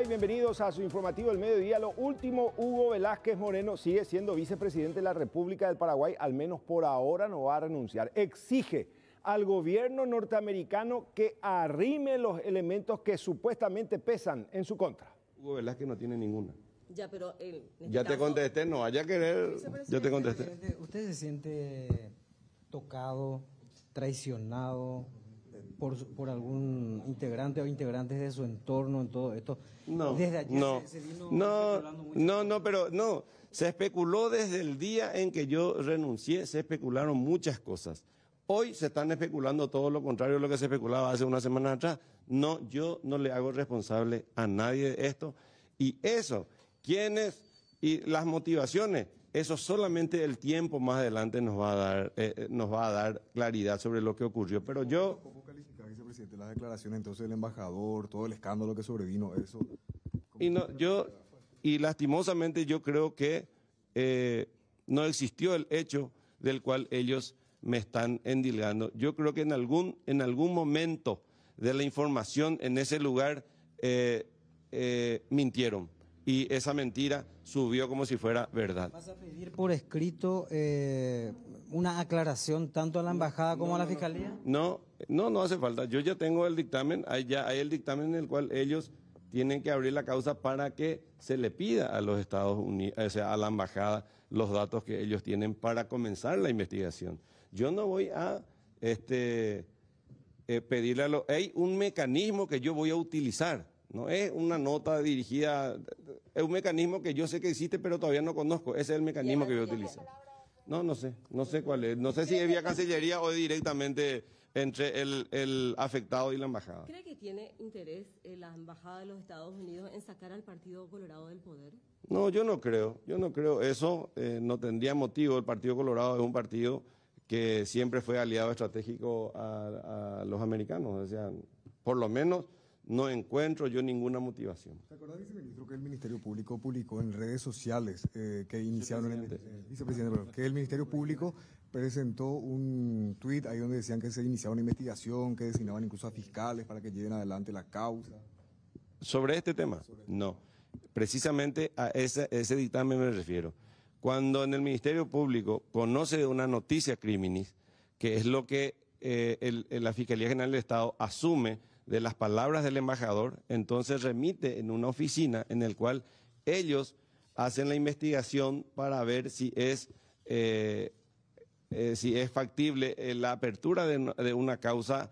Paraguay, bienvenidos a su informativo del mediodía. Lo último, Hugo Velázquez Moreno sigue siendo vicepresidente de la República del Paraguay, al menos por ahora no va a renunciar. Exige al gobierno norteamericano que arrime los elementos que supuestamente pesan en su contra. Hugo Velázquez no tiene ninguna. Ya, pero ya te contesté, no vaya a querer, yo te contesté. ¿Usted se siente tocado, traicionado por algún integrante o integrantes de su entorno en todo esto? No, desde ayer no, se vino no, se especuló desde el día en que yo renuncié, se especularon muchas cosas. Hoy se están especulando todo lo contrario de lo que se especulaba hace una semana atrás. No, yo no le hago responsable a nadie de esto. Y eso, quiénes y las motivaciones, eso solamente el tiempo más adelante nos va a dar claridad sobre lo que ocurrió. Pero yo... ¿Cómo calificar, vicepresidente, las declaraciones entonces del embajador, todo el escándalo que sobrevino, eso? Y lastimosamente yo creo que no existió el hecho del cual ellos me están endilgando. Yo creo que en algún momento de la información en ese lugar mintieron. Y esa mentira subió como si fuera verdad. ¿Vas a pedir por escrito una aclaración tanto a la embajada como a la fiscalía? No hace falta. Yo ya tengo el dictamen, hay el dictamen en el cual ellos tienen que abrir la causa para que se le pida a los Estados Unidos, o sea, a la embajada, los datos que ellos tienen para comenzar la investigación. Yo no voy a pedirle a los... Hay un mecanismo que yo voy a utilizar. No es una nota dirigida, es un mecanismo que yo sé que existe, pero todavía no conozco. Ese es el mecanismo que yo utilizo. No sé cuál es. No sé si es vía Cancillería o directamente entre el afectado y la embajada. ¿Cree que tiene interés la embajada de los Estados Unidos en sacar al Partido Colorado del poder? No, yo no creo eso. No tendría motivo. El Partido Colorado es un partido que siempre fue aliado estratégico a los americanos. O sea, por lo menos... no encuentro yo ninguna motivación. ¿Se acuerda, viceministro, que el Ministerio Público publicó en redes sociales que iniciaron que el Ministerio Público presentó un tuit ahí donde decían que se iniciaba una investigación, que designaban incluso a fiscales para que lleven adelante la causa? ¿Sobre este tema? No. Precisamente a ese dictamen me refiero. Cuando en el Ministerio Público conoce de una noticia criminis, que es lo que la Fiscalía General del Estado asume de las palabras del embajador, entonces remite en una oficina en el cual ellos hacen la investigación para ver si es factible la apertura de una causa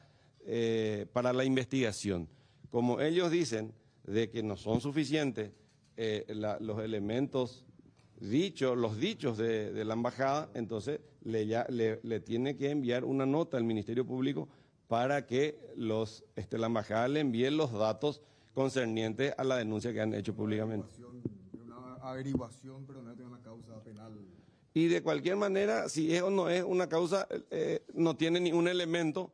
para la investigación. Como ellos dicen de que no son suficientes los elementos dichos, los dichos de la embajada, entonces le tiene que enviar una nota al Ministerio Público para que la embajada le envíe los datos concernientes a la denuncia que han hecho públicamente. Una averiguación, pero no tiene una causa penal. Y de cualquier manera, si es o no es una causa, no tiene ningún elemento,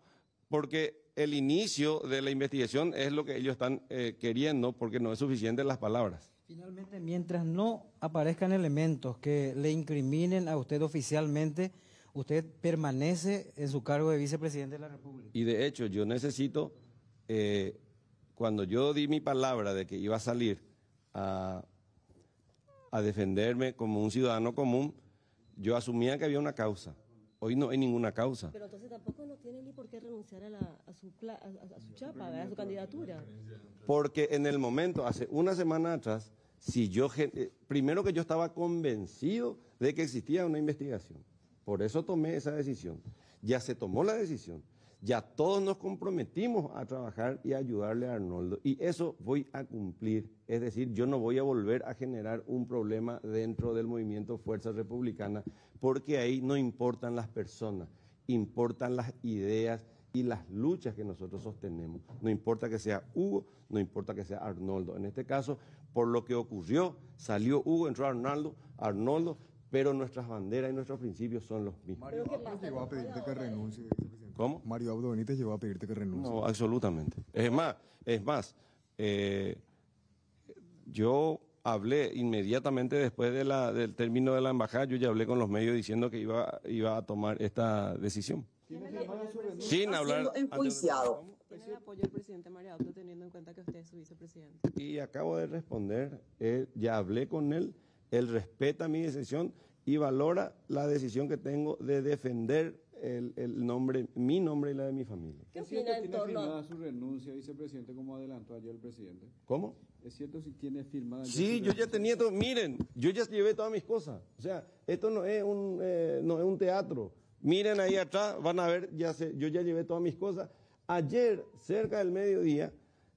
porque el inicio de la investigación es lo que ellos están queriendo, porque no es suficiente las palabras. Finalmente, mientras no aparezcan elementos que le incriminen a usted oficialmente, usted permanece en su cargo de vicepresidente de la República. Y de hecho, yo necesito, cuando yo di mi palabra de que iba a salir a defenderme como un ciudadano común, yo asumía que había una causa. Hoy no hay ninguna causa. Pero entonces tampoco no tiene ni por qué renunciar a su chapa, a su candidatura. Porque en el momento, hace una semana atrás, primero que yo estaba convencido de que existía una investigación. Por eso tomé esa decisión. Ya se tomó la decisión. Ya todos nos comprometimos a trabajar y a ayudarle a Arnoldo. Y eso voy a cumplir. Es decir, yo no voy a volver a generar un problema dentro del movimiento Fuerza Republicana, porque ahí no importan las personas, importan las ideas y las luchas que nosotros sostenemos. No importa que sea Hugo, no importa que sea Arnoldo. En este caso, por lo que ocurrió, salió Hugo, entró Arnoldo, pero nuestras banderas y nuestros principios son los mismos. Mario Abdo llegó a pedirte que renuncie, vicepresidente. ¿Cómo? Mario Abdo Benítez llegó a pedirte que renuncie. No, absolutamente. Es más, yo hablé inmediatamente después del término de la embajada, yo ya hablé con los medios diciendo que iba a tomar esta decisión. Sin hablar... enjuiciado. ¿Tiene el apoyo del presidente Mariauto teniendo en cuenta que usted es su vicepresidente? Y acabo de responder, ya hablé con él, él respeta mi decisión y valora la decisión que tengo de defender el nombre, mi nombre y la de mi familia. ¿Qué ¿Es cierto opina que en tiene torno firmada su renuncia, vicepresidente, como adelantó ayer el presidente? ¿Cómo? ¿Es cierto si tiene firmada ya Sí, su yo ya renuncia? tenía todo, miren, yo ya llevé todas mis cosas. O sea, esto no es un teatro. Miren ahí atrás, van a ver, yo ya llevé todas mis cosas. Ayer, cerca del mediodía,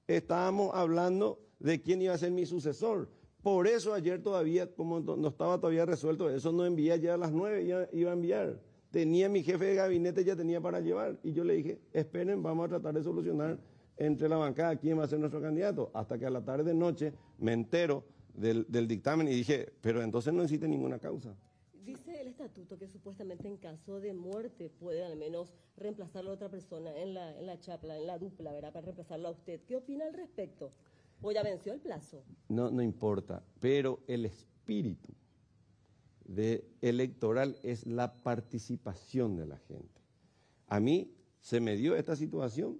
estábamos hablando de quién iba a ser mi sucesor. Por eso ayer todavía, como no estaba todavía resuelto, eso no envié ya a las 9, ya iba a enviar. Tenía mi jefe de gabinete, ya tenía para llevar. Y yo le dije, esperen, vamos a tratar de solucionar entre la bancada quién va a ser nuestro candidato. Hasta que a la tarde noche me entero del dictamen y dije, pero entonces no existe ninguna causa. Dice el estatuto que supuestamente en caso de muerte puede al menos reemplazarlo a otra persona en la chapla, en la dupla, ¿verdad? Para reemplazarlo a usted. ¿Qué opina al respecto? ¿O ya venció el plazo? No importa, pero el espíritu electoral es la participación de la gente. A mí se me dio esta situación,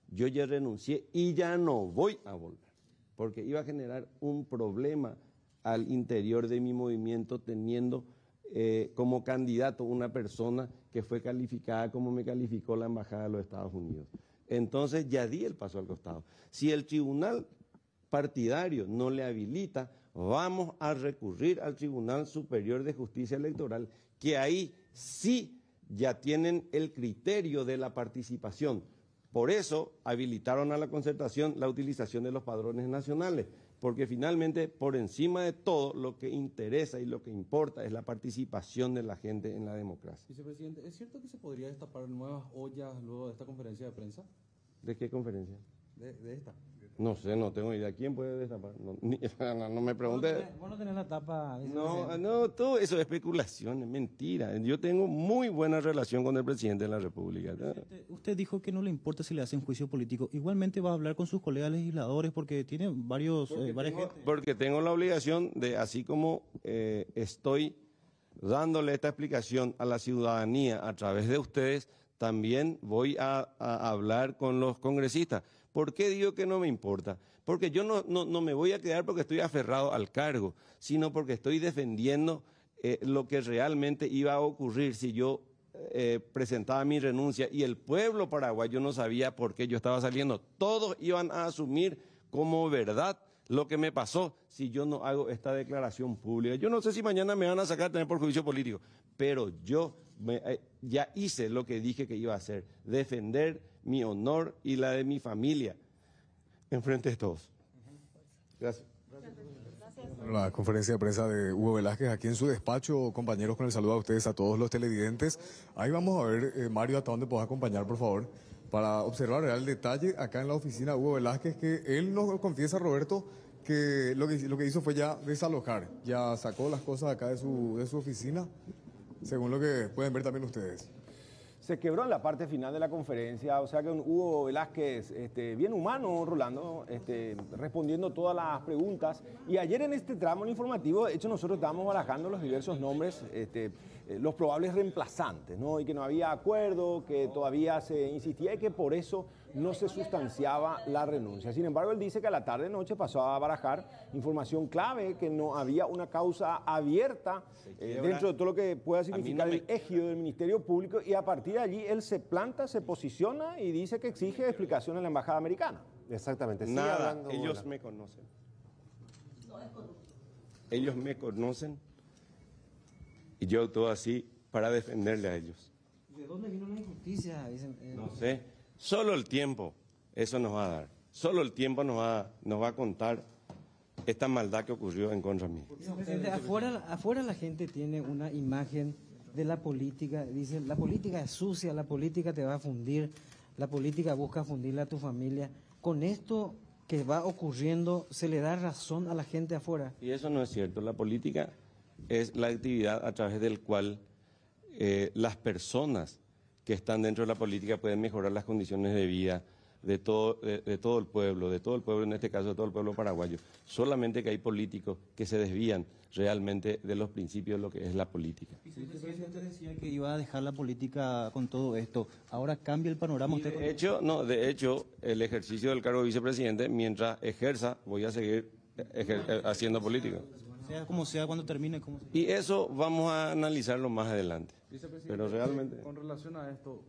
yo ya renuncié y ya no voy a volver, porque iba a generar un problema al interior de mi movimiento teniendo como candidato una persona que fue calificada como me calificó la Embajada de los Estados Unidos. Entonces ya di el paso al costado. Si el tribunal partidario no le habilita, vamos a recurrir al Tribunal Superior de Justicia Electoral, que ahí sí ya tienen el criterio de la participación. Por eso habilitaron a la concertación la utilización de los padrones nacionales, porque finalmente, por encima de todo, lo que interesa y lo que importa es la participación de la gente en la democracia. Vicepresidente, ¿es cierto que se podría destapar nuevas ollas luego de esta conferencia de prensa? ¿De qué conferencia? De esta. No sé, no tengo idea. ¿Quién puede destapar? No me pregunte. Vos no tenés la tapa. No, todo eso es especulación, es mentira. Yo tengo muy buena relación con el presidente de la República. Usted dijo que no le importa si le hacen juicio político. Igualmente va a hablar con sus colegas legisladores porque tiene varias gente. Porque tengo la obligación de, así como estoy dándole esta explicación a la ciudadanía a través de ustedes, también voy a hablar con los congresistas. ¿Por qué digo que no me importa? Porque yo no me voy a quedar porque estoy aferrado al cargo, sino porque estoy defendiendo lo que realmente iba a ocurrir si yo presentaba mi renuncia y el pueblo paraguayo no sabía por qué yo estaba saliendo. Todos iban a asumir como verdad lo que me pasó si yo no hago esta declaración pública. Yo no sé si mañana me van a sacar también por juicio político, pero yo ya hice lo que dije que iba a hacer, defender mi honor y la de mi familia en frente de todos. Gracias. La conferencia de prensa de Hugo Velázquez aquí en su despacho, compañeros, con el saludo a ustedes, a todos los televidentes. Ahí vamos a ver, Mario, hasta dónde puedes acompañar, por favor, para observar el detalle acá en la oficina de Hugo Velázquez, que él nos confiesa, Roberto, que lo que hizo fue ya desalojar, ya sacó las cosas acá de su oficina, según lo que pueden ver también ustedes. Se quebró en la parte final de la conferencia, o sea que un Hugo Velázquez bien humano, Rolando, respondiendo todas las preguntas. Y ayer en este tramo informativo, de hecho, nosotros estábamos barajando los diversos nombres, los probables reemplazantes, ¿no? Y que no había acuerdo, que todavía se insistía y que por eso no se sustanciaba la renuncia. Sin embargo, él dice que a la tarde-noche pasó a barajar información clave, que no había una causa abierta dentro de todo lo que pueda significar el ejido del Ministerio Público, y a partir de allí él se planta, se posiciona y dice que exige explicaciones en la Embajada Americana. Exactamente. Nada, ellos me conocen. Ellos me conocen y yo actúo así para defenderle a ellos. ¿De dónde vino la injusticia? No sé, solo el tiempo eso nos va a dar. Solo el tiempo nos va a contar esta maldad que ocurrió en contra mí. Presidente, afuera la gente tiene una imagen de la política, dice, la política es sucia, la política te va a fundir, la política busca fundirle a tu familia. Con esto que va ocurriendo, ¿se le da razón a la gente afuera? Y eso no es cierto. La política es la actividad a través del cual las personas que están dentro de la política pueden mejorar las condiciones de vida, de todo el pueblo, en este caso de todo el pueblo paraguayo. Solamente que hay políticos que se desvían realmente de los principios de lo que es la política. El presidente decía que iba a dejar la política con todo esto. Ahora cambia el panorama. Y de hecho, el ejercicio del cargo de vicepresidente, mientras ejerza, voy a seguir haciendo política. Sea como sea, cuando termine, como sea. Y eso vamos a analizarlo más adelante. Vicepresidente, Pero realmente... con relación a esto,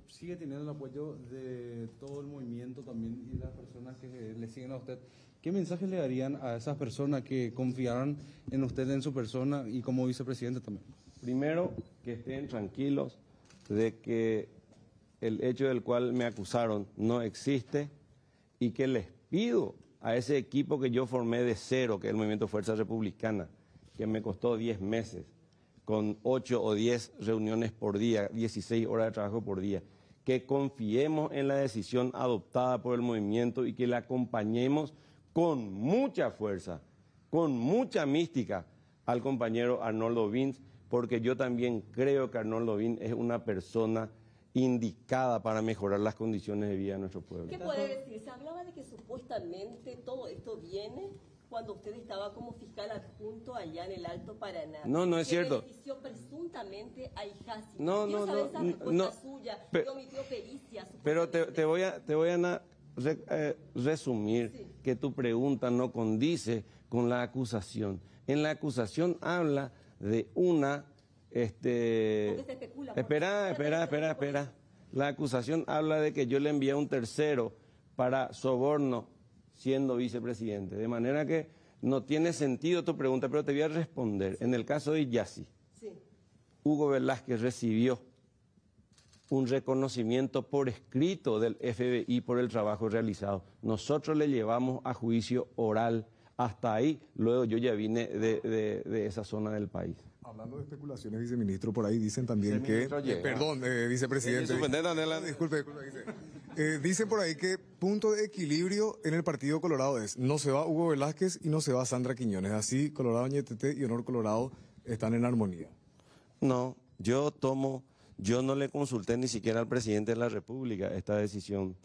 sigue teniendo el apoyo de todo el movimiento también y de las personas que le siguen a usted. ¿Qué mensaje le darían a esas personas que confiaron en usted, en su persona y como vicepresidente también? Primero, que estén tranquilos de que el hecho del cual me acusaron no existe y que les pido a ese equipo que yo formé de cero, que es el Movimiento Fuerza Republicana, que me costó 10 meses, con 8 o 10 reuniones por día, 16 horas de trabajo por día, que confiemos en la decisión adoptada por el movimiento y que la acompañemos con mucha fuerza, con mucha mística al compañero Arnoldo Vins, porque yo también creo que Arnoldo Vins es una persona indicada para mejorar las condiciones de vida de nuestro pueblo. ¿Qué puede decir? Se hablaba de que supuestamente todo esto viene cuando usted estaba como fiscal adjunto allá en el Alto Paraná. No es cierto. Que benefició presuntamente a Ijasi. No, Suya, pe- que omitió pericias. Pero te voy a resumir Sí. que tu pregunta no condice con la acusación. En la acusación habla de una... Porque se especula. Espera. La acusación habla de que yo le envié a un tercero para soborno siendo vicepresidente. De manera que no tiene sentido tu pregunta, pero te voy a responder. En el caso de Iyasi, Sí. Hugo Velázquez recibió un reconocimiento por escrito del FBI por el trabajo realizado. Nosotros le llevamos a juicio oral hasta ahí, luego yo ya vine de esa zona del país. Hablando de especulaciones, viceministro, por ahí dicen también que... Viceministro llega. Perdón, vicepresidente. Disculpe. Dicen por ahí que punto de equilibrio en el Partido Colorado es no se va Hugo Velázquez y no se va Sandra Quiñones. Así, Colorado Ñetete y Honor Colorado están en armonía. No, yo no le consulté ni siquiera al presidente de la República esta decisión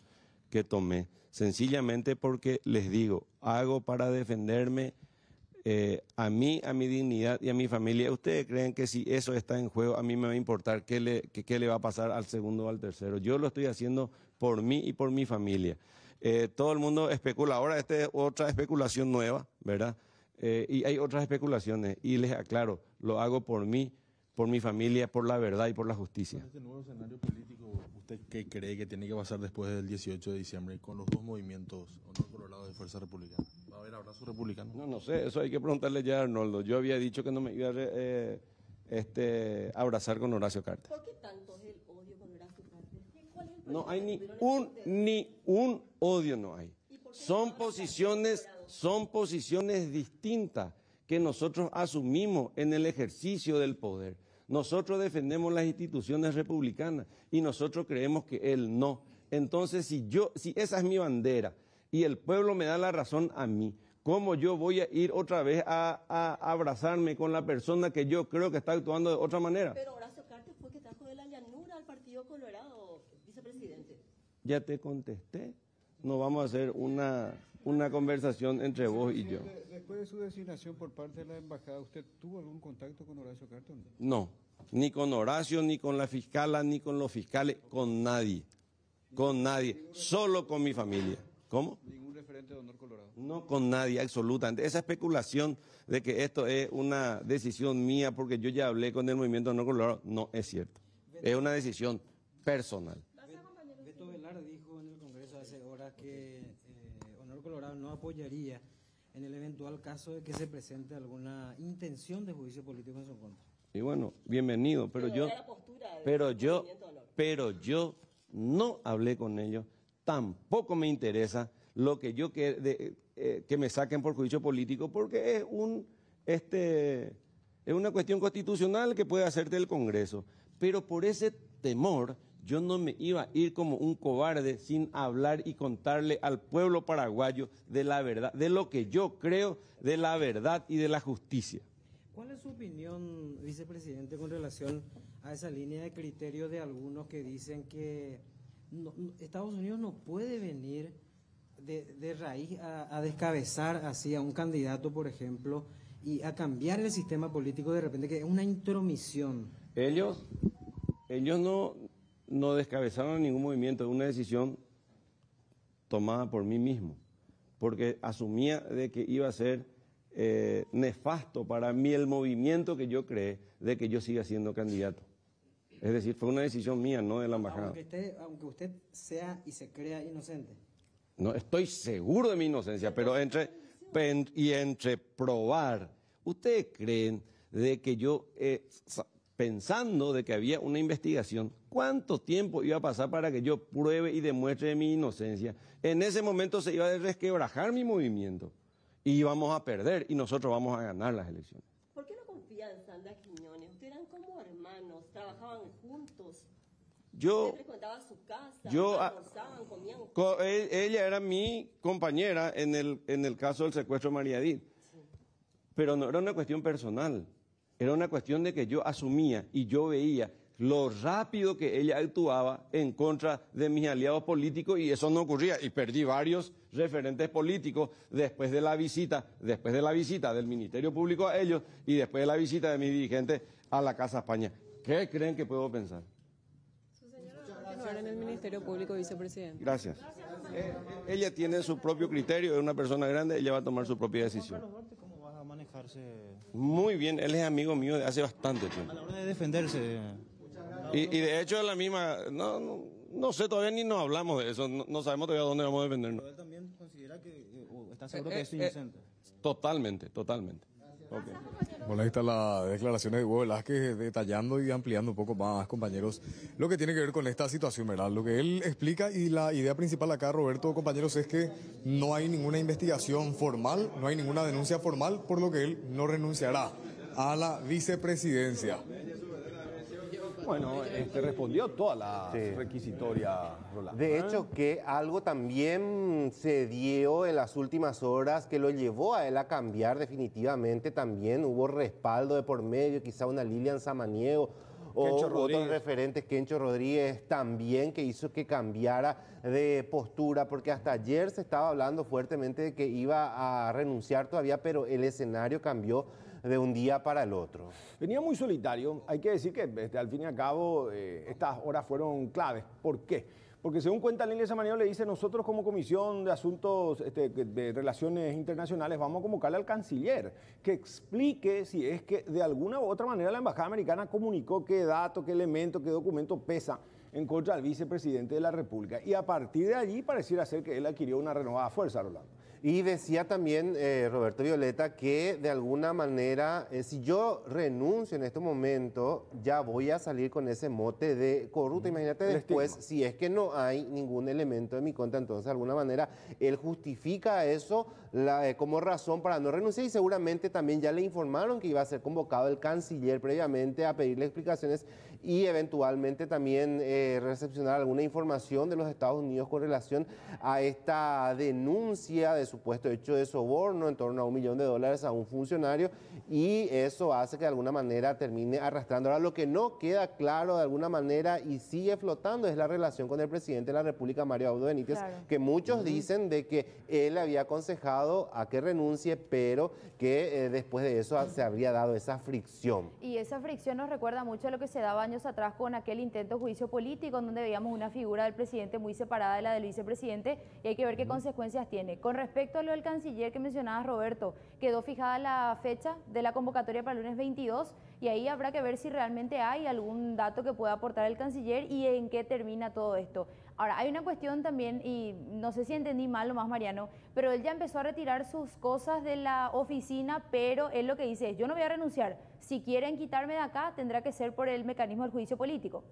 que tomé, sencillamente porque les digo, hago para defenderme a mí, a mi dignidad y a mi familia. ¿Ustedes creen que si eso está en juego, a mí me va a importar qué le va a pasar al segundo o al tercero? Yo lo estoy haciendo por mí y por mi familia. Todo el mundo especula. Ahora esta es otra especulación nueva, ¿verdad? Y hay otras especulaciones. Y les aclaro, lo hago por mí, por mi familia, por la verdad y por la justicia. Este nuevo escenario político, ¿usted qué cree que tiene que pasar después del 18 de diciembre con los dos movimientos, Honor Colorado y Fuerza Republicana? ¿Va a haber abrazo republicano? No sé, eso hay que preguntarle ya a Arnoldo. Yo había dicho que no me iba a abrazar con Horacio Cartes. ¿Por qué tanto es el odio con Horacio Cartes? ¿Cuál es el No hay problema? ni un odio, no hay. ¿Y por qué Son no habla posiciones distintas que nosotros asumimos en el ejercicio del poder. Nosotros defendemos las instituciones republicanas y nosotros creemos que él no. Entonces, si esa es mi bandera y el pueblo me da la razón a mí, ¿cómo yo voy a ir otra vez a abrazarme con la persona que yo creo que está actuando de otra manera? Pero Horacio Cartes fue que trajo de la llanura al Partido Colorado, vicepresidente. Ya te contesté. No vamos a hacer una conversación entre vos y yo. Después de su designación por parte de la embajada, ¿usted tuvo algún contacto con Horacio Cartes? No, ni con Horacio, ni con la fiscala, ni con los fiscales, con nadie. Con nadie, solo con mi familia. ¿Cómo? Ningún referente de Honor Colorado. No con nadie, absolutamente. Esa especulación de que esto es una decisión mía porque yo ya hablé con el movimiento Honor Colorado, no es cierto. Es una decisión personal. Beto Velar dijo en el Congreso hace horas que Honor Colorado no apoyaría en el eventual caso de que se presente alguna intención de juicio político en su contra. Y bueno, bienvenido, pero yo no hablé con ellos, tampoco me interesa lo que yo que me saquen por juicio político, porque es una cuestión constitucional que puede hacerte el Congreso. Pero por ese temor, yo no me iba a ir como un cobarde sin hablar y contarle al pueblo paraguayo de la verdad, de lo que yo creo, de la verdad y de la justicia. ¿Cuál es su opinión, vicepresidente, con relación a esa línea de criterio de algunos que dicen que Estados Unidos no puede venir de raíz a descabezar así a un candidato, por ejemplo, y a cambiar el sistema político de repente, que es una intromisión. Ellos no descabezaron ningún movimiento, es una decisión tomada por mí mismo, porque asumía de que iba a ser nefasto para mí el movimiento que yo creé de que yo siga siendo candidato. Es decir, fue una decisión mía, no de la embajada. Aunque usted sea y se crea inocente. No, estoy seguro de mi inocencia, pero entre probar, ¿ustedes creen de que yo, pensando de que había una investigación, cuánto tiempo iba a pasar para que yo pruebe y demuestre mi inocencia? En ese momento se iba a resquebrajar mi movimiento y íbamos a perder y nosotros vamos a ganar las elecciones. ¿Por qué no confía en Sandra Quiñones? Ustedes eran como hermanos, trabajaban juntos. Usted frecuentaba su casa, almorzaban, comían. Ella era mi compañera en el caso del secuestro de María Edith. Sí. Pero no era una cuestión personal, era una cuestión de que yo asumía y yo veía lo rápido que ella actuaba en contra de mis aliados políticos y eso no ocurría. Y perdí varios referentes políticos después de la visita del Ministerio Público a ellos y después de la visita de mis dirigentes a la Casa España. ¿Qué creen que puedo pensar? En el Ministerio Público, vicepresidente. Gracias. Ella tiene su propio criterio, es una persona grande, ella va a tomar su propia decisión. ¿Cómo va a manejarse? Muy bien, él es amigo mío de hace bastante tiempo. A la hora de defenderse. Y de hecho es la misma, no sé, todavía ni nos hablamos de eso, no sabemos todavía dónde vamos a defendernos. Pero él también considera que, está seguro que es inocente. Totalmente. Okay. Bueno, ahí están las declaraciones de Hugo Velázquez detallando y ampliando un poco más, compañeros, lo que tiene que ver con esta situación, ¿verdad? Lo que él explica y la idea principal acá, Roberto, compañeros, es que no hay ninguna investigación formal, no hay ninguna denuncia formal, por lo que él no renunciará a la vicepresidencia. Bueno, respondió toda la requisitoria, Rolando. De hecho, que algo también se dio en las últimas horas que lo llevó a él a cambiar definitivamente. También hubo respaldo de por medio, quizá una Lilian Samaniego o otros referentes, Kencho Rodríguez también, que hizo que cambiara de postura, porque hasta ayer se estaba hablando fuertemente de que iba a renunciar todavía, pero el escenario cambió de un día para el otro. Venía muy solitario, hay que decir que al fin y al cabo estas horas fueron claves. ¿Por qué? Porque según cuenta Lilian Samaniego, le dice, nosotros como Comisión de Asuntos de Relaciones Internacionales vamos a convocarle al canciller que explique si es que de alguna u otra manera la Embajada Americana comunicó qué dato, qué elemento, qué documento pesa en contra del vicepresidente de la República. Y a partir de allí pareciera ser que él adquirió una renovada fuerza, Rolando. Y decía también Roberto Violeta que de alguna manera, si yo renuncio en este momento, ya voy a salir con ese mote de corrupto. Imagínate después, si es que no hay ningún elemento de mi contra, entonces de alguna manera él justifica eso como razón para no renunciar y seguramente también ya le informaron que iba a ser convocado el canciller previamente a pedirle explicaciones y eventualmente también recepcionar alguna información de los Estados Unidos con relación a esta denuncia de supuesto hecho de soborno en torno a $1 millón a un funcionario y eso hace que de alguna manera termine arrastrando. Ahora lo que no queda claro de alguna manera y sigue flotando es la relación con el presidente de la República, Mario Abdo Benítez, que muchos dicen de que él le había aconsejado a que renuncie, pero que después de eso se habría dado esa fricción. Y esa fricción nos recuerda mucho a lo que se daba años atrás con aquel intento de juicio político, en donde veíamos una figura del presidente muy separada de la del vicepresidente, y hay que ver qué consecuencias tiene. Con respecto a lo del canciller que mencionabas, Roberto, quedó fijada la fecha de la convocatoria para el lunes 22, y ahí habrá que ver si realmente hay algún dato que pueda aportar el canciller y en qué termina todo esto. Ahora, hay una cuestión también, y no sé si entendí mal lo más, Mariano, pero él ya empezó a retirar sus cosas de la oficina, pero él lo que dice es, yo no voy a renunciar, si quieren quitarme de acá, tendrá que ser por el mecanismo del juicio político.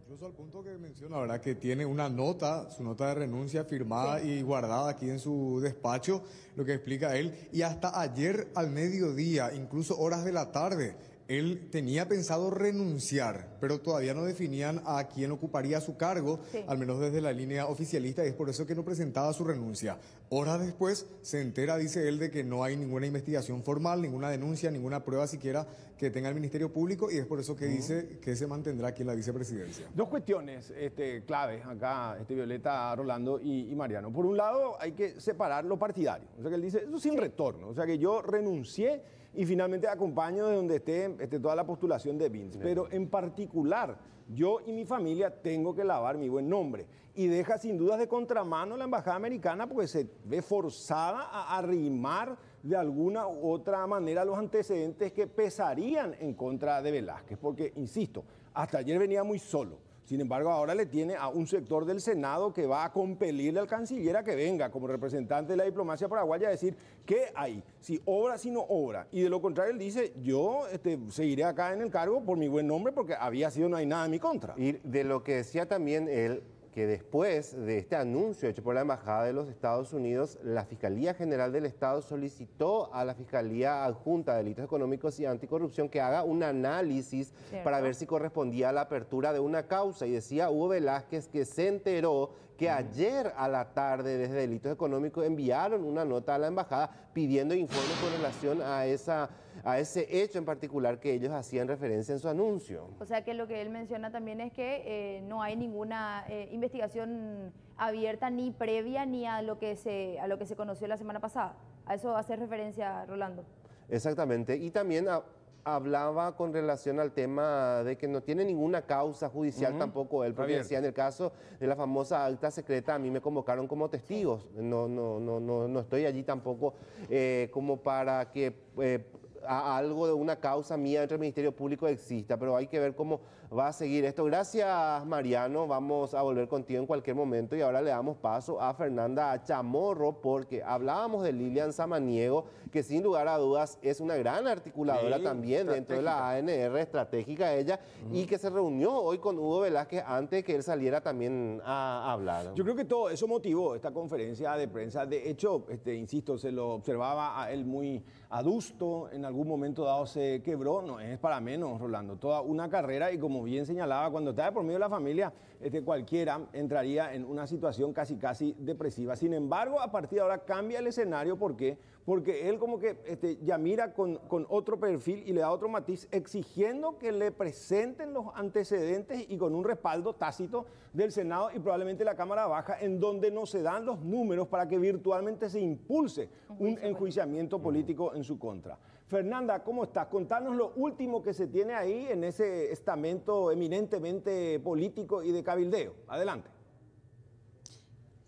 Incluso al punto que menciona, ¿verdad?, que tiene una nota, su nota de renuncia firmada y guardada aquí en su despacho, lo que explica él, y hasta ayer al mediodía, incluso horas de la tarde, él tenía pensado renunciar, pero todavía no definían a quién ocuparía su cargo, al menos desde la línea oficialista, y es por eso que no presentaba su renuncia. Horas después se entera, dice él, de que no hay ninguna investigación formal, ninguna denuncia, ninguna prueba siquiera que tenga el Ministerio Público, y es por eso que dice que se mantendrá aquí en la vicepresidencia. Dos cuestiones claves acá, Violeta, Rolando y Mariano. Por un lado, hay que separar lo partidario. O sea, que él dice, eso sin retorno. O sea, que yo renuncié y finalmente acompaño de donde esté toda la postulación de Vince. Pero en particular, yo y mi familia tengo que lavar mi buen nombre. Y deja sin dudas de contramano la embajada americana porque se ve forzada a arrimar de alguna u otra manera los antecedentes que pesarían en contra de Velázquez. Porque, insisto, hasta ayer venía muy solo. Sin embargo, ahora le tiene a un sector del Senado que va a compelirle al canciller a que venga como representante de la diplomacia paraguaya a decir qué hay, si obra, si no obra. Y de lo contrario, él dice, yo seguiré acá en el cargo por mi buen nombre porque había sido no hay nada en mi contra. Y de lo que decía también él, que después de este anuncio hecho por la Embajada de los Estados Unidos, la Fiscalía General del Estado solicitó a la Fiscalía Adjunta de Delitos Económicos y Anticorrupción que haga un análisis para ver si correspondía a la apertura de una causa. Y decía Hugo Velázquez que se enteró que ayer a la tarde desde Delitos Económicos enviaron una nota a la Embajada pidiendo informes con relación a ese hecho en particular que ellos hacían referencia en su anuncio. O sea que lo que él menciona también es que no hay ninguna investigación abierta ni previa ni a lo que se conoció la semana pasada. A eso hace referencia Rolando. Exactamente. Y también hablaba con relación al tema de que no tiene ninguna causa judicial tampoco él, porque decía en el caso de la famosa acta secreta, a mí me convocaron como testigos. No estoy allí tampoco como para que algo de una causa mía entre el Ministerio Público exista, pero hay que ver cómo va a seguir esto. Gracias, Mariano, vamos a volver contigo en cualquier momento y ahora le damos paso a Fernanda Chamorro porque hablábamos de Lilian Samaniego, que sin lugar a dudas es una gran articuladora también dentro de la ANR, estratégica ella, y que se reunió hoy con Hugo Velázquez antes de que él saliera también a hablar. Yo creo que todo eso motivó esta conferencia de prensa. De hecho, insisto, se lo observaba a él muy adusto, en algún momento dado se quebró, no es para menos, Rolando, toda una carrera y como bien señalaba, cuando está de por medio de la familia, cualquiera entraría en una situación casi depresiva. Sin embargo, a partir de ahora cambia el escenario, ¿por qué? Porque él como que ya mira con otro perfil y le da otro matiz, exigiendo que le presenten los antecedentes y con un respaldo tácito del Senado y probablemente la Cámara Baja, en donde no se dan los números para que virtualmente se impulse un enjuiciamiento político en su contra. Fernanda, ¿cómo estás? Contanos lo último que se tiene ahí en ese estamento eminentemente político y de cabildeo. Adelante.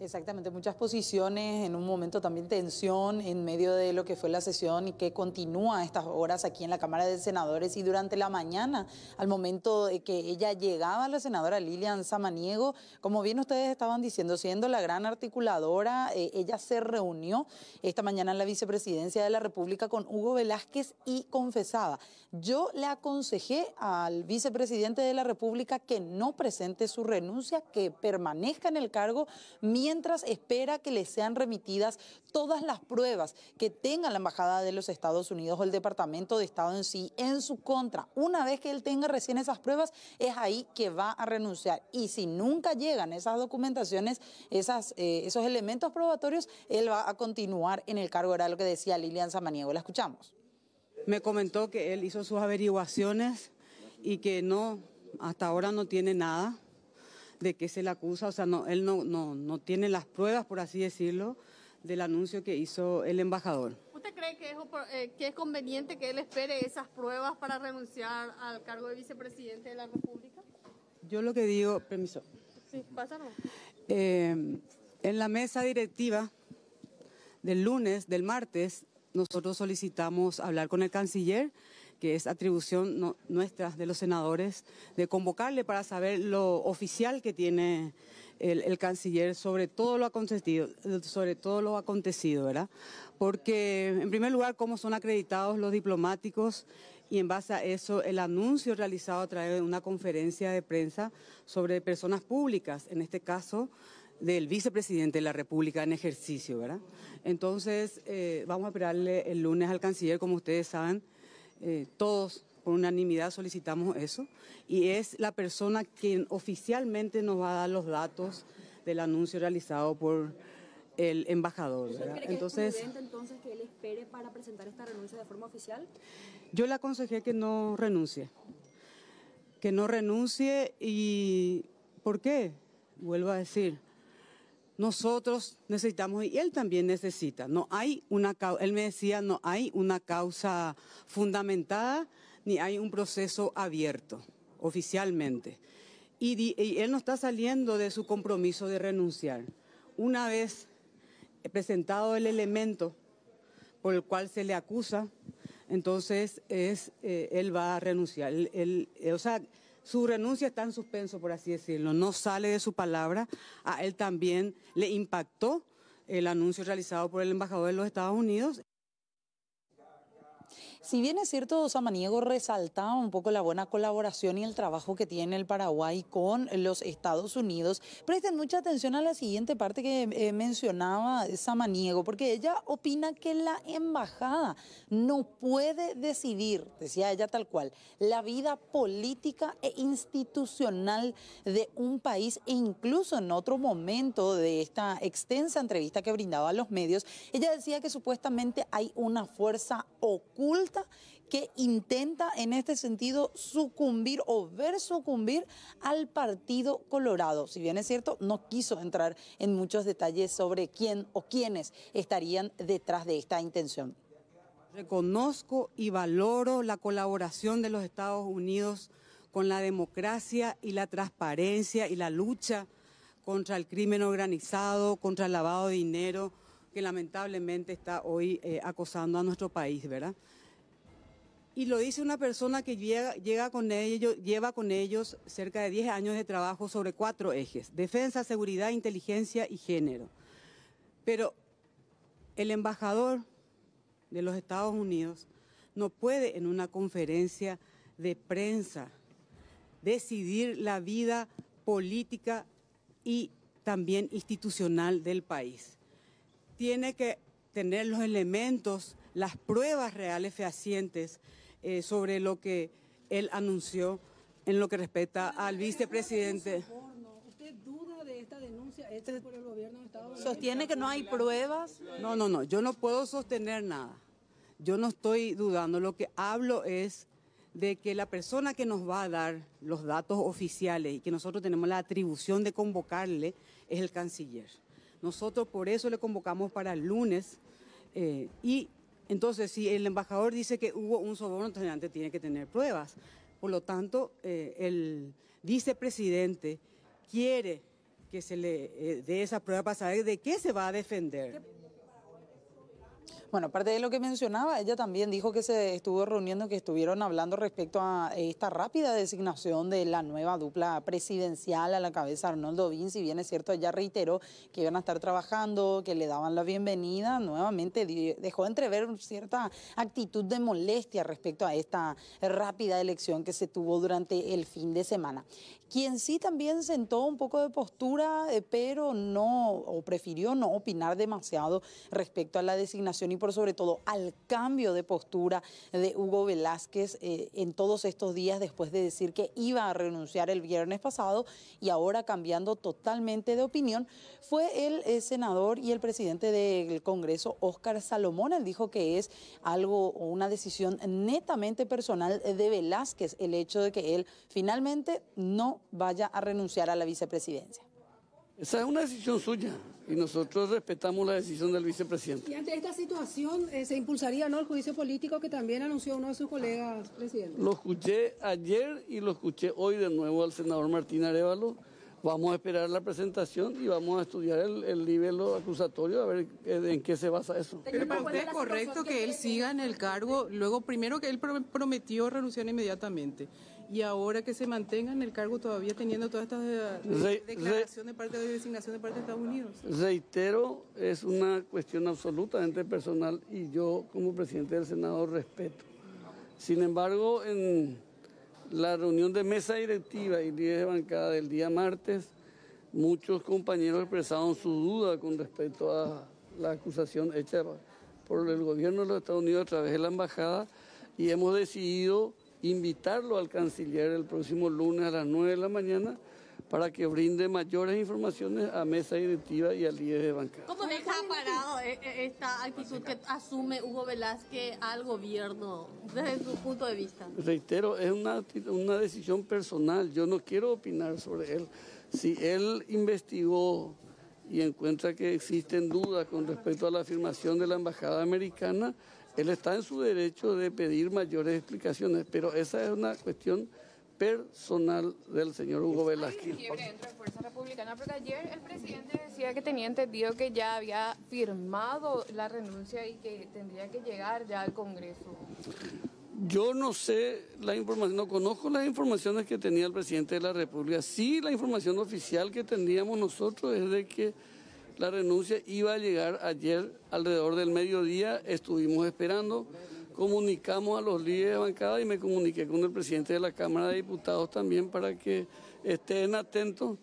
Exactamente, muchas posiciones, en un momento también tensión en medio de lo que fue la sesión y que continúa a estas horas aquí en la Cámara de Senadores y durante la mañana, al momento de que ella llegaba, la senadora Lilian Samaniego, como bien ustedes estaban diciendo, siendo la gran articuladora, ella se reunió esta mañana en la vicepresidencia de la República con Hugo Velázquez y confesaba, yo le aconsejé al vicepresidente de la República que no presente su renuncia, que permanezca en el cargo mientras espera que le sean remitidas todas las pruebas que tenga la Embajada de los Estados Unidos o el Departamento de Estado en sí en su contra. Una vez que él tenga recién esas pruebas, es ahí que va a renunciar. Y si nunca llegan esas documentaciones, esos elementos probatorios, él va a continuar en el cargo. Era lo que decía Lilian Samaniego. La escuchamos. Me comentó que él hizo sus averiguaciones y que hasta ahora no tiene nada de que se le acusa, o sea, él no tiene las pruebas, por así decirlo, del anuncio que hizo el embajador. ¿Usted cree que es conveniente que él espere esas pruebas para renunciar al cargo de vicepresidente de la República? Yo lo que digo, permiso. Sí, pásalo. En la mesa directiva del martes, nosotros solicitamos hablar con el canciller, que es atribución nuestra de los senadores, de convocarle para saber lo oficial que tiene el canciller sobre todo lo acontecido, ¿verdad? Porque, en primer lugar, cómo son acreditados los diplomáticos y en base a eso el anuncio realizado a través de una conferencia de prensa sobre personas públicas, en este caso del vicepresidente de la República en ejercicio, ¿verdad? Entonces, vamos a esperarle el lunes al canciller, como ustedes saben, todos por unanimidad solicitamos eso, y es la persona quien oficialmente nos va a dar los datos del anuncio realizado por el embajador, ¿verdad? Entonces, ¿es prudente entonces que él espere para presentar esta renuncia de forma oficial? Yo le aconsejé que no renuncie. Que no renuncie. ¿Y por qué? Vuelvo a decir, nosotros necesitamos, y él también necesita, no hay una causa, él me decía, no hay una causa fundamentada ni hay un proceso abierto oficialmente. Y él no está saliendo de su compromiso de renunciar. Una vez presentado el elemento por el cual se le acusa, entonces él va a renunciar. O sea, su renuncia está en suspenso, por así decirlo, no sale de su palabra. A él también le impactó el anuncio realizado por el embajador de los Estados Unidos. Si bien es cierto, Samaniego resaltaba un poco la buena colaboración y el trabajo que tiene el Paraguay con los Estados Unidos, presten mucha atención a la siguiente parte que mencionaba Samaniego, porque ella opina que la embajada no puede decidir, decía ella tal cual, la vida política e institucional de un país, e incluso en otro momento de esta extensa entrevista que brindaba a los medios, ella decía que supuestamente hay una fuerza oculta que intenta en este sentido sucumbir o ver sucumbir al Partido Colorado. Si bien es cierto, no quiso entrar en muchos detalles sobre quién o quiénes estarían detrás de esta intención. Reconozco y valoro la colaboración de los Estados Unidos con la democracia y la transparencia y la lucha contra el crimen organizado, contra el lavado de dinero, que lamentablemente está hoy acosando a nuestro país, ¿verdad? Y lo dice una persona que lleva con ellos cerca de 10 años de trabajo sobre 4 ejes: defensa, seguridad, inteligencia y género. Pero el embajador de los Estados Unidos no puede en una conferencia de prensa decidir la vida política y también institucional del país. Tiene que tener los elementos, las pruebas reales fehacientes sobre lo que él anunció en lo que respecta al vicepresidente. ¿Usted duda de esta denuncia hecha por el gobierno de Estados Unidos? ¿Sostiene que no hay pruebas? No, yo no puedo sostener nada. Yo no estoy dudando. Lo que hablo es de que la persona que nos va a dar los datos oficiales y que nosotros tenemos la atribución de convocarle es el canciller. Nosotros por eso le convocamos para el lunes y entonces si el embajador dice que hubo un soborno, entonces antes tiene que tener pruebas. Por lo tanto, el vicepresidente quiere que se le dé esa prueba para saber de qué se va a defender. Bueno, aparte de lo que mencionaba, ella también dijo que se estuvo reuniendo, que estuvieron hablando respecto a esta rápida designación de la nueva dupla presidencial a la cabeza Arnoldo Bin. Si bien es cierto, ella reiteró que iban a estar trabajando, que le daban la bienvenida, nuevamente dejó entrever cierta actitud de molestia respecto a esta rápida elección que se tuvo durante el fin de semana. Quien sí también sentó un poco de postura, pero no, o prefirió no opinar demasiado respecto a la designación y por sobre todo al cambio de postura de Hugo Velázquez en todos estos días después de decir que iba a renunciar el viernes pasado y ahora cambiando totalmente de opinión, fue el senador y el presidente del Congreso, Óscar Salomón. Él dijo que es algo o una decisión netamente personal de Velázquez el hecho de que él finalmente no vaya a renunciar a la vicepresidencia. Esa es una decisión suya y nosotros respetamos la decisión del vicepresidente. Y ante esta situación se impulsaría, ¿no?, el juicio político que también anunció uno de sus colegas, presidente. Lo escuché ayer y lo escuché hoy de nuevo al senador Martín Arévalo. Vamos a esperar la presentación y vamos a estudiar el nivel acusatorio a ver en qué se basa eso. ¿Pero para usted es correcto que él siga en el cargo? Luego, primero que él prometió renunciar inmediatamente y ahora que se mantenga en el cargo todavía teniendo todas estas declaraciones de parte de designación de parte de Estados Unidos. Reitero, es una cuestión absolutamente personal y yo como presidente del Senado respeto. Sin embargo, en la reunión de mesa directiva y líderes de bancada del día martes, muchos compañeros expresaron su duda con respecto a la acusación hecha por el gobierno de los Estados Unidos a través de la embajada y hemos decidido invitarlo al canciller el próximo lunes a las 9 de la mañana para que brinde mayores informaciones a mesa directiva y al líder de bancada. ¿Cómo deja parado esta actitud que asume Hugo Velázquez al gobierno desde su punto de vista? Reitero, es una decisión personal, yo no quiero opinar sobre él. Si él investigó y encuentra que existen dudas con respecto a la afirmación de la embajada americana, él está en su derecho de pedir mayores explicaciones, pero esa es una cuestión personal del señor Hugo Velázquez. Hay quiebre dentro de Fuerza Republicana, porque ayer el presidente decía que tenía entendido que ya había firmado la renuncia y que tendría que llegar ya al Congreso. Yo no sé la información, no conozco las informaciones que tenía el presidente de la República. Sí, la información oficial que teníamos nosotros es de que la renuncia iba a llegar ayer alrededor del mediodía, estuvimos esperando. Comunicamos a los líderes de bancada y me comuniqué con el presidente de la Cámara de Diputados también para que estén atentos.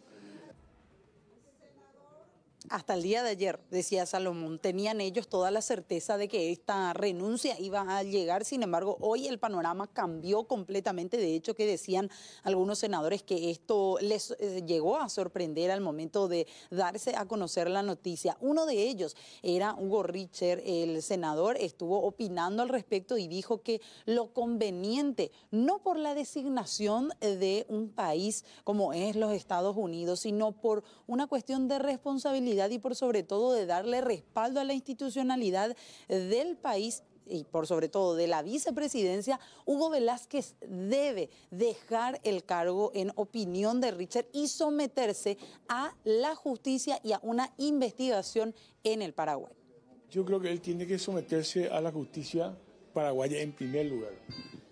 Hasta el día de ayer, decía Salomón, tenían ellos toda la certeza de que esta renuncia iba a llegar. Sin embargo, hoy el panorama cambió completamente. De hecho, que decían algunos senadores que esto les llegó a sorprender al momento de darse a conocer la noticia. Uno de ellos era Hugo Richter, el senador, estuvo opinando al respecto y dijo que lo conveniente, no por la designación de un país como es los Estados Unidos, sino por una cuestión de responsabilidad y por sobre todo de darle respaldo a la institucionalidad del país y por sobre todo de la vicepresidencia, Hugo Velázquez debe dejar el cargo en opinión de Richter y someterse a la justicia y a una investigación en el Paraguay. Yo creo que él tiene que someterse a la justicia paraguaya en primer lugar.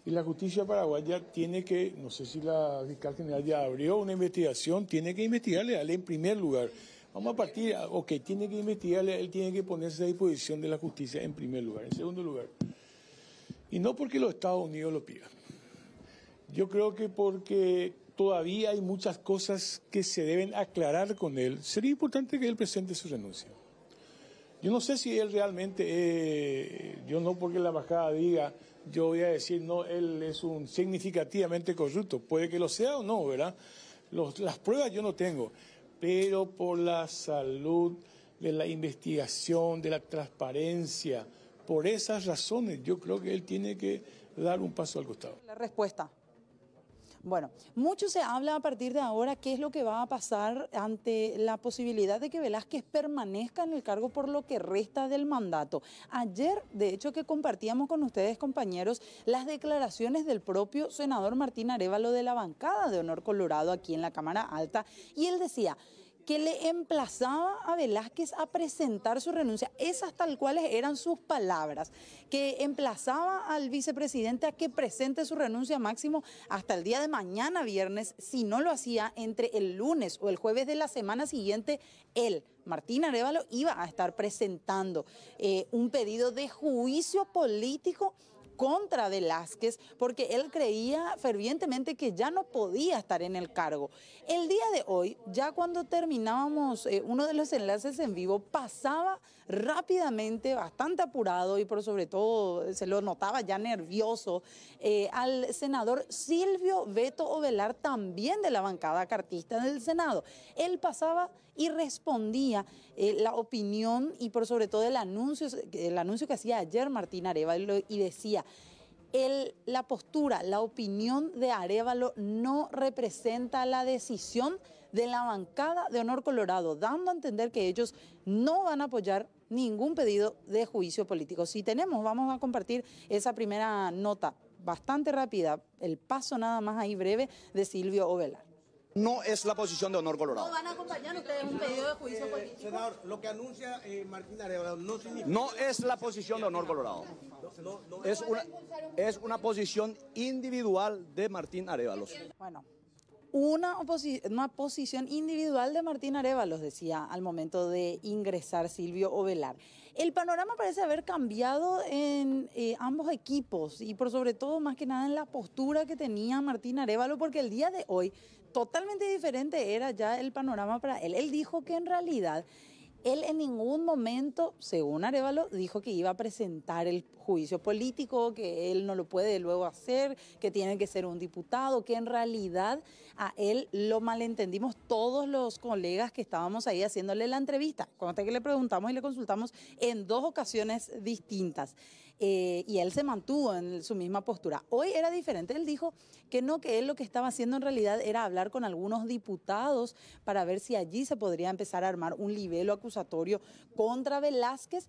Y la justicia paraguaya tiene que, no sé si la fiscal general ya abrió una investigación, tiene que investigarle a él en primer lugar. Vamos a partir, ok, tiene que investigarle, él tiene que ponerse a disposición de la justicia en primer lugar. En segundo lugar, y no porque los Estados Unidos lo pidan. Yo creo que porque todavía hay muchas cosas que se deben aclarar con él. Sería importante que él presente su renuncia. Yo no sé si él realmente, yo no porque la embajada diga, yo voy a decir, no, él es un significativamente corrupto. Puede que lo sea o no, ¿verdad? Las pruebas yo no tengo. Pero por la salud de la investigación, de la transparencia, por esas razones yo creo que él tiene que dar un paso al costado. La respuesta. Bueno, mucho se habla a partir de ahora qué es lo que va a pasar ante la posibilidad de que Velázquez permanezca en el cargo por lo que resta del mandato. Ayer, de hecho, que compartíamos con ustedes, compañeros, las declaraciones del propio senador Martín Arévalo de la bancada de Honor Colorado aquí en la Cámara Alta, y él decía que le emplazaba a Velázquez a presentar su renuncia. Esas tal cuales eran sus palabras, que emplazaba al vicepresidente a que presente su renuncia máximo hasta el día de mañana viernes. Si no lo hacía entre el lunes o el jueves de la semana siguiente, él, Martín Arévalo, iba a estar presentando un pedido de juicio político contra Velázquez, porque él creía fervientemente que ya no podía estar en el cargo. El día de hoy, ya cuando terminábamos uno de los enlaces en vivo, pasaba rápidamente, bastante apurado y por sobre todo se lo notaba ya nervioso, al senador Silvio Beto Ovelar, también de la bancada cartista del Senado. Él pasaba y respondía la opinión y por sobre todo el anuncio que hacía ayer Martín Arévalo, y decía: la postura, la opinión de Arévalo no representa la decisión de la bancada de Honor Colorado, dando a entender que ellos no van a apoyar ningún pedido de juicio político. Si tenemos, vamos a compartir esa primera nota bastante rápida, el paso nada más ahí breve de Silvio Ovelar. No es la posición de Honor Colorado. ¿No van a acompañar ustedes un pedido de juicio político? Senador, lo que anuncia Martín Arévalo no significa... No es la posición de Honor Colorado. Es una posición individual de Martín Arévalo. Bueno, una posición individual de Martín Arévalo, decía al momento de ingresar Silvio Ovelar. El panorama parece haber cambiado en ambos equipos y por sobre todo, más que nada, en la postura que tenía Martín Arévalo, porque el día de hoy totalmente diferente era ya el panorama para él. Él dijo que en realidad Él en ningún momento, según Arévalo, dijo que iba a presentar el juicio político, que él no lo puede luego hacer, que tiene que ser un diputado, que en realidad a él lo malentendimos todos los colegas que estábamos ahí haciéndole la entrevista. Cuando que le preguntamos y le consultamos en 2 ocasiones distintas. Y él se mantuvo en su misma postura. Hoy era diferente, él dijo que no, que él lo que estaba haciendo en realidad era hablar con algunos diputados para ver si allí se podría empezar a armar un libelo acusatorio contra Velázquez,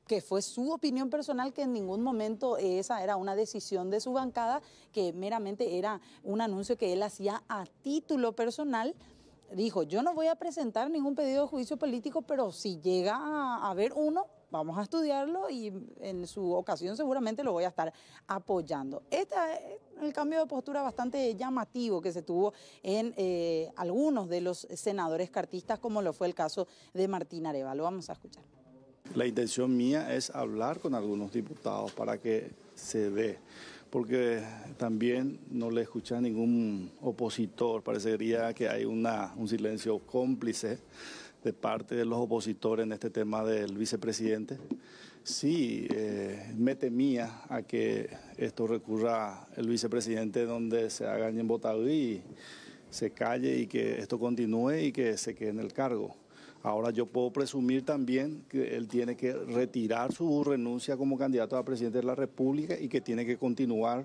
que fue su opinión personal, que en ningún momento esa era una decisión de su bancada, que meramente era un anuncio que él hacía a título personal. Dijo, yo no voy a presentar ningún pedido de juicio político, pero si llega a haber uno, vamos a estudiarlo y en su ocasión seguramente lo voy a estar apoyando. Este es el cambio de postura bastante llamativo que se tuvo en algunos de los senadores cartistas, como lo fue el caso de Martín Arévalo. Vamos a escuchar. La intención mía es hablar con algunos diputados para que se dé, porque también no le escuché a ningún opositor. Parecería que hay un silencio cómplice de parte de los opositores en este tema del vicepresidente. Sí, me temía a que esto recurra el vicepresidente donde se haga en votado y se calle y que esto continúe y que se quede en el cargo. Ahora yo puedo presumir también que él tiene que retirar su renuncia como candidato a presidente de la República y que tiene que continuar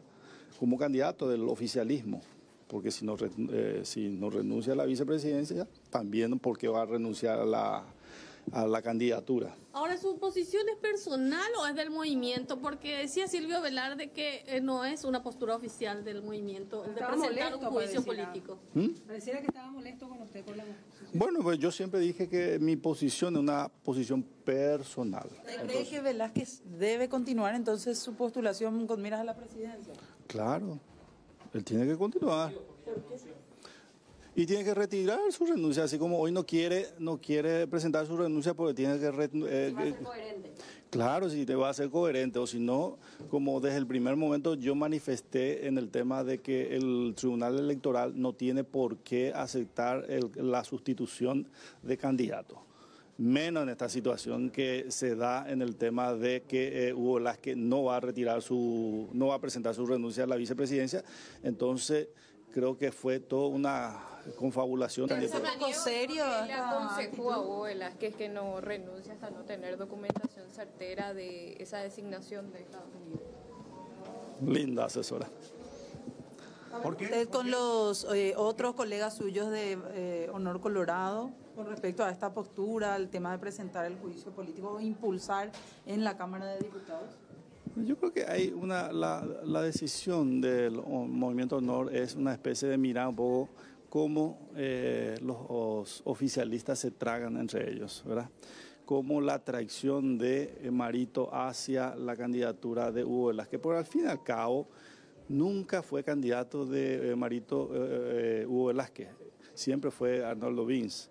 como candidato del oficialismo. Porque si no renuncia a la vicepresidencia, también porque va a renunciar a la candidatura. Ahora, ¿su posición es personal o es del movimiento? Porque decía Silvio Velarde que no es una postura oficial del movimiento el de presentar un juicio político. Pareciera que estaba molesto con usted por la posición. Bueno, pues yo siempre dije que mi posición es una posición personal. ¿Usted cree que Velázquez debe continuar entonces su postulación con miras a la presidencia? Claro, él tiene que continuar. Y tiene que retirar su renuncia, así como hoy no quiere presentar su renuncia porque tiene que... va a ser coherente. Claro, si te va a ser coherente, o si no, como desde el primer momento yo manifesté en el tema de que el Tribunal Electoral no tiene por qué aceptar la sustitución de candidato. Menos en esta situación que se da en el tema de que Hugo Velázquez no va a presentar su renuncia a la vicepresidencia. Entonces creo que fue toda una confabulación. ¿Es algo serio? Le aconsejó a Hugo Velázquez que no renuncie hasta no tener documentación certera de esa designación de Estados Unidos. Linda asesora. Usted con los otros colegas suyos de Honor Colorado, con respecto a esta postura, al tema de presentar el juicio político o impulsar en la Cámara de Diputados. Yo creo que hay la decisión del Movimiento Honor es una especie de mirar un poco cómo los oficialistas se tragan entre ellos, ¿verdad? Como la traición de Marito hacia la candidatura de Hugo Velázquez, porque al fin y al cabo nunca fue candidato de Marito Hugo Velázquez, siempre fue Arnoldo Vince.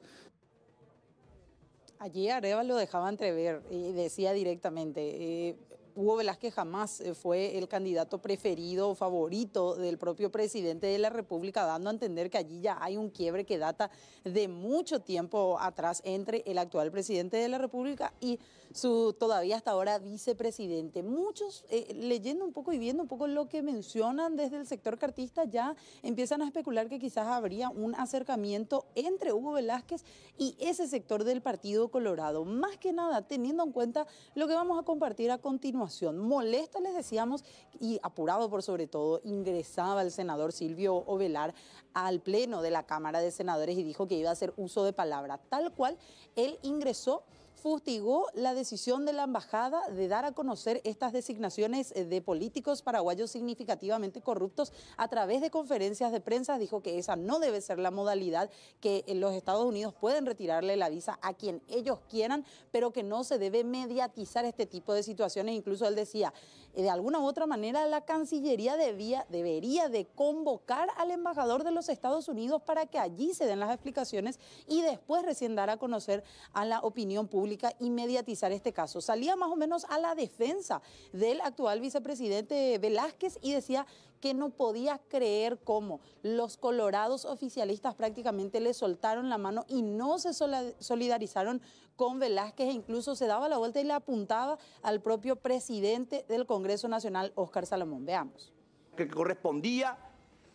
Allí Arévalo lo dejaba entrever y decía directamente, Hugo Velázquez jamás fue el candidato preferido o favorito del propio presidente de la República, dando a entender que allí ya hay un quiebre que data de mucho tiempo atrás entre el actual presidente de la República y su todavía hasta ahora vicepresidente. Muchos, leyendo un poco y viendo un poco lo que mencionan desde el sector cartista, ya empiezan a especular que quizás habría un acercamiento entre Hugo Velázquez y ese sector del Partido Colorado. Más que nada, teniendo en cuenta lo que vamos a compartir a continuación. Molesto, les decíamos, y apurado por sobre todo, ingresaba el senador Silvio Ovelar al pleno de la Cámara de Senadores y dijo que iba a hacer uso de palabra. Tal cual, él ingresó, fustigó la decisión de la embajada de dar a conocer estas designaciones de políticos paraguayos significativamente corruptos a través de conferencias de prensa. Dijo que esa no debe ser la modalidad, que en los Estados Unidos pueden retirarle la visa a quien ellos quieran, pero que no se debe mediatizar este tipo de situaciones. Incluso él decía, de alguna u otra manera la Cancillería debería de convocar al embajador de los Estados Unidos para que allí se den las explicaciones y después recién dar a conocer a la opinión pública y mediatizar este caso. Salía más o menos a la defensa del actual vicepresidente Velázquez y decía que no podía creer cómo los colorados oficialistas prácticamente le soltaron la mano y no se solidarizaron con Velázquez, e incluso se daba la vuelta y le apuntaba al propio presidente del Congreso Nacional, Óscar Salomón. Veamos. Lo que correspondía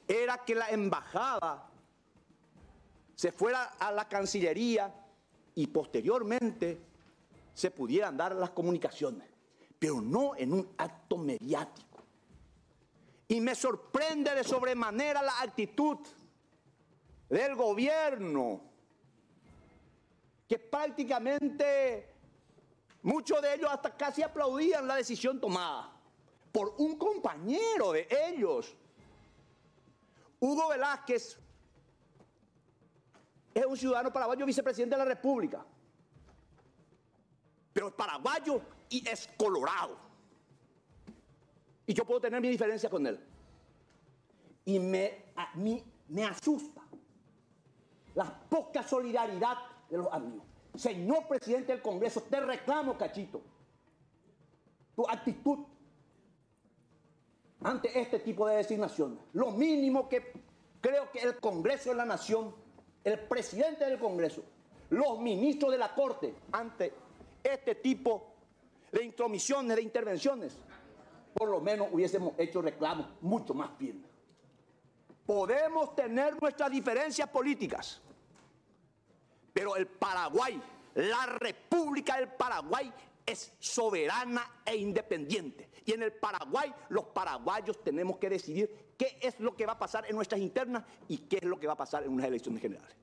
era que la embajada se fuera a la Cancillería y posteriormente se pudieran dar las comunicaciones, pero no en un acto mediático. Y me sorprende de sobremanera la actitud del gobierno, que prácticamente muchos de ellos hasta casi aplaudían la decisión tomada por un compañero de ellos. Hugo Velázquez es un ciudadano paraguayo, vicepresidente de la República, pero es paraguayo y es colorado. Y yo puedo tener mi diferencia con él. Y a mí me asusta la poca solidaridad de los amigos. Señor presidente del Congreso, te reclamo, Cachito, tu actitud ante este tipo de designaciones. Lo mínimo que creo que el Congreso de la Nación, el presidente del Congreso, los ministros de la Corte, ante este tipo de intromisiones, de intervenciones, por lo menos hubiésemos hecho reclamos mucho más firmes. Podemos tener nuestras diferencias políticas, pero el Paraguay, la República del Paraguay es soberana e independiente. Y en el Paraguay, los paraguayos tenemos que decidir qué es lo que va a pasar en nuestras internas y qué es lo que va a pasar en unas elecciones generales.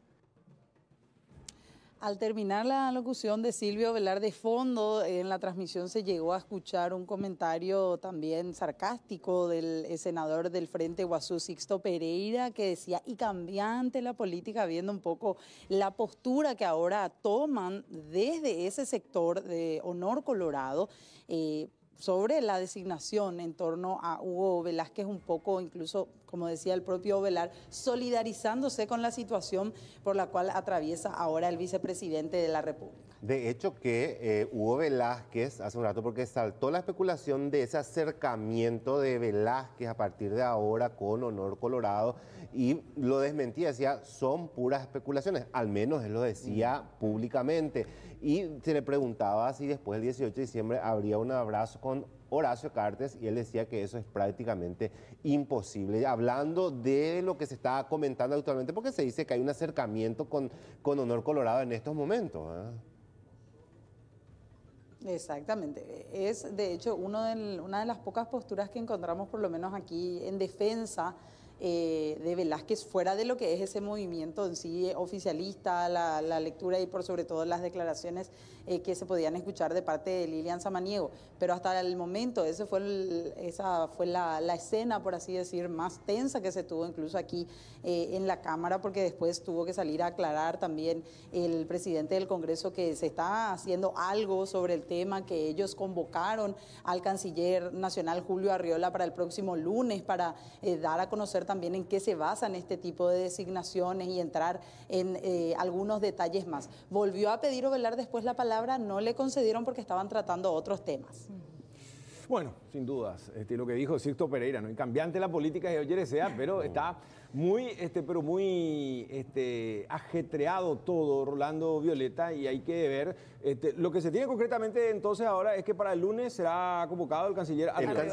Al terminar la locución de Silvio Velar, de fondo en la transmisión se llegó a escuchar un comentario también sarcástico del senador del Frente Guazú, Sixto Pereira, que decía, y cambiante la política, viendo un poco la postura que ahora toman desde ese sector de Honor Colorado, sobre la designación en torno a Hugo Velázquez, un poco incluso, como decía el propio Velar, solidarizándose con la situación por la cual atraviesa ahora el vicepresidente de la República. De hecho que Hugo Velázquez, hace un rato, porque saltó la especulación de ese acercamiento de Velázquez a partir de ahora con Honor Colorado, y lo desmentía, decía, son puras especulaciones, al menos él lo decía públicamente. Y se le preguntaba si después del 18 de diciembre habría un abrazo con Horacio Cartes, y él decía que eso es prácticamente imposible. Hablando de lo que se está comentando actualmente, porque se dice que hay un acercamiento con Honor Colorado en estos momentos, ¿eh? Exactamente. Es, de hecho, una de las pocas posturas que encontramos, por lo menos aquí, en defensa de Velázquez, fuera de lo que es ese movimiento en sí oficialista, la lectura y por sobre todo las declaraciones que se podían escuchar de parte de Lilian Samaniego. Pero hasta el momento esa fue la escena, por así decir, más tensa que se tuvo incluso aquí en la Cámara, porque después tuvo que salir a aclarar también el presidente del Congreso que se está haciendo algo sobre el tema, que ellos convocaron al canciller nacional Julio Arriola para el próximo lunes para dar a conocer también en qué se basan este tipo de designaciones y entrar en algunos detalles más. Volvió a pedir Ovelar después la palabra, no le concedieron porque estaban tratando otros temas. Bueno, sin dudas, lo que dijo Sixto Pereira, ¿no? Cambiante la política de Oyer sea, pero está muy, ajetreado todo, Rolando, Violeta, y hay que ver. Lo que se tiene concretamente entonces ahora es que para el lunes será convocado el canciller.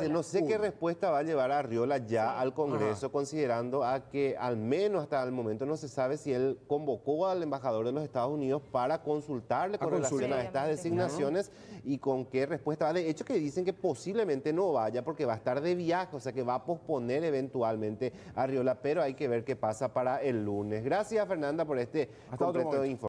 No sé qué respuesta va a llevar a Arriola ya al Congreso, considerando a que al menos hasta el momento no se sabe si él convocó al embajador de los Estados Unidos para consultarle con relación a estas designaciones y con qué respuesta va. De hecho, que dicen que posiblemente no vaya porque va a estar de viaje, o sea que va a posponer eventualmente a Arriola, pero hay que ver qué pasa para el lunes. Gracias, Fernanda, por este completo informe.